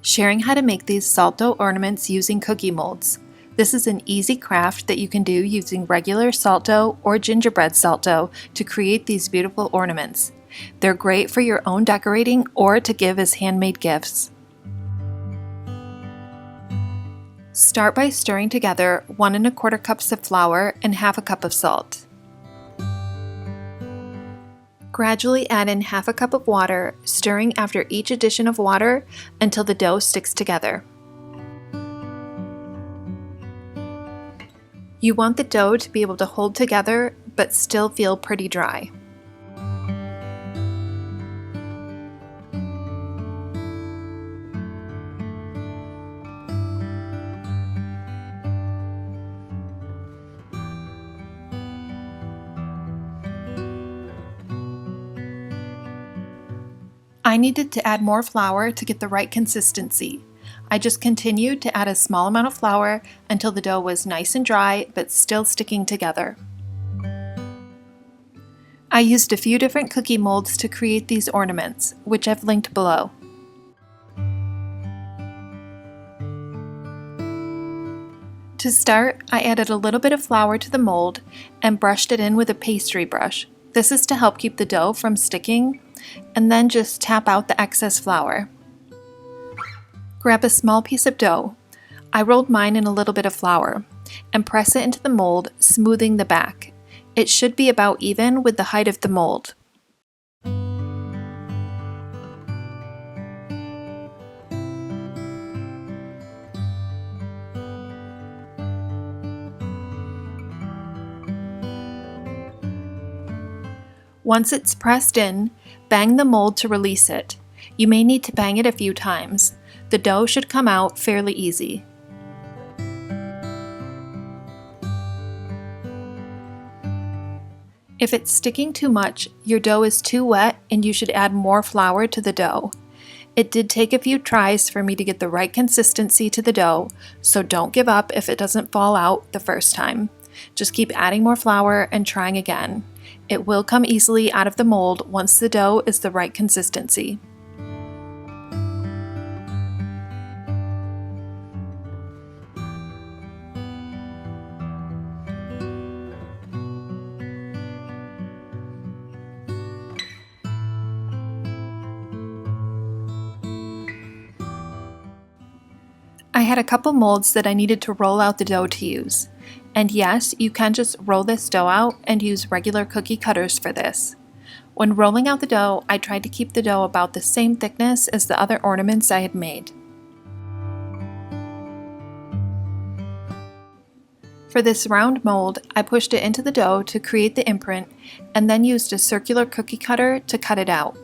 sharing how to make these salt dough ornaments using cookie molds. This is an easy craft that you can do using regular salt dough or gingerbread salt dough to create these beautiful ornaments. They're great for your own decorating or to give as handmade gifts. Start by stirring together 1 1/4 cups of flour and 1/2 cup of salt. Gradually add in 1/2 cup of water, stirring after each addition of water until the dough sticks together. You want the dough to be able to hold together but still feel pretty dry. I needed to add more flour to get the right consistency. I just continued to add a small amount of flour until the dough was nice and dry but still sticking together. I used a few different cookie molds to create these ornaments, which I've linked below. To start, I added a little bit of flour to the mold and brushed it in with a pastry brush. This is to help keep the dough from sticking, and then just tap out the excess flour. Grab a small piece of dough. I rolled mine in a little bit of flour and press it into the mold, smoothing the back. It should be about even with the height of the mold. Once it's pressed in, bang the mold to release it. You may need to bang it a few times. The dough should come out fairly easy. If it's sticking too much, your dough is too wet and you should add more flour to the dough. It did take a few tries for me to get the right consistency to the dough, so don't give up if it doesn't fall out the first time. Just keep adding more flour and trying again. It will come easily out of the mold once the dough is the right consistency. I had a couple molds that I needed to roll out the dough to use. And yes, you can just roll this dough out and use regular cookie cutters for this. When rolling out the dough, I tried to keep the dough about the same thickness as the other ornaments I had made. For this round mold, I pushed it into the dough to create the imprint and then used a circular cookie cutter to cut it out.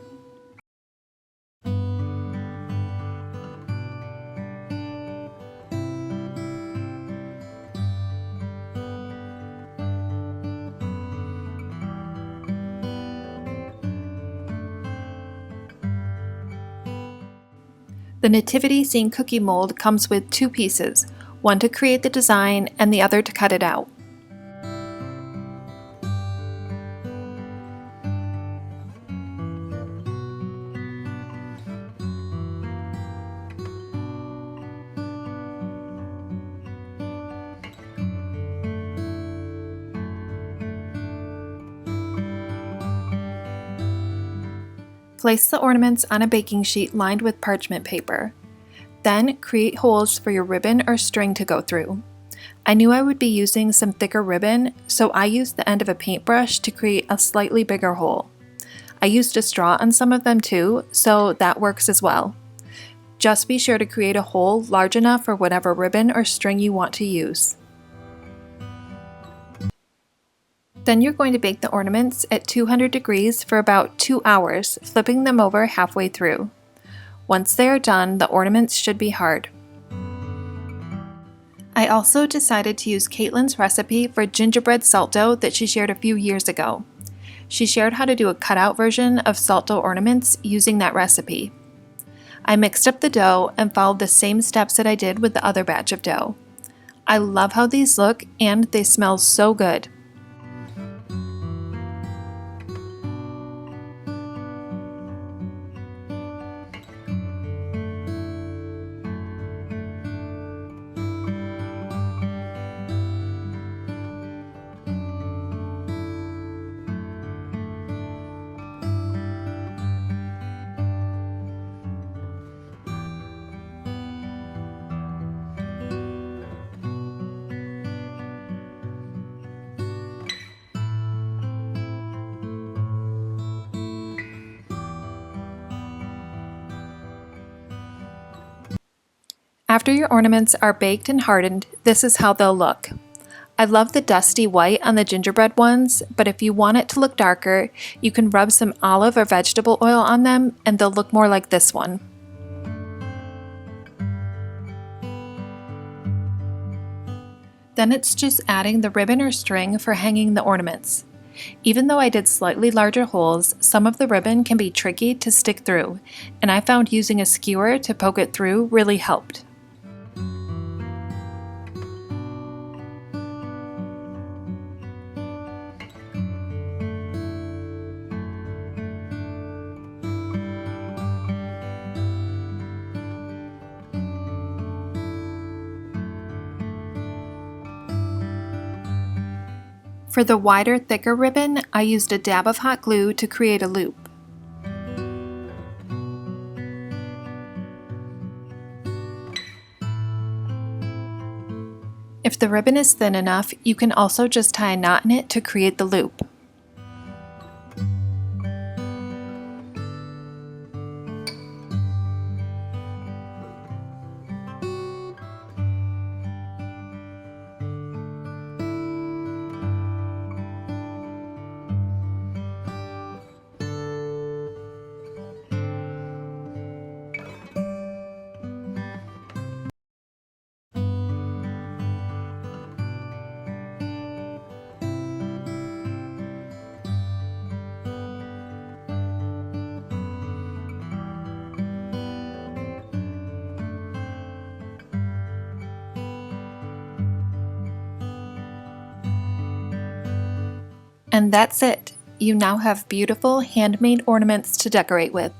The nativity scene cookie mold comes with 2 pieces, one to create the design and the other to cut it out. Place the ornaments on a baking sheet lined with parchment paper. Then create holes for your ribbon or string to go through. I knew I would be using some thicker ribbon, so I used the end of a paintbrush to create a slightly bigger hole. I used a straw on some of them too, so that works as well. Just be sure to create a hole large enough for whatever ribbon or string you want to use. Then you're going to bake the ornaments at 200 degrees for about 2 hours, flipping them over halfway through. Once they are done, the ornaments should be hard. I also decided to use Caitlin's recipe for gingerbread salt dough that she shared a few years ago. She shared how to do a cutout version of salt dough ornaments using that recipe. I mixed up the dough and followed the same steps that I did with the other batch of dough. I love how these look and they smell so good. After your ornaments are baked and hardened, this is how they'll look. I love the dusty white on the gingerbread ones, but if you want it to look darker, you can rub some olive or vegetable oil on them and they'll look more like this one. Then it's just adding the ribbon or string for hanging the ornaments. Even though I did slightly larger holes, some of the ribbon can be tricky to stick through, and I found using a skewer to poke it through really helped. For the wider, thicker ribbon, I used a dab of hot glue to create a loop. If the ribbon is thin enough, you can also just tie a knot in it to create the loop. And that's it. You now have beautiful handmade ornaments to decorate with.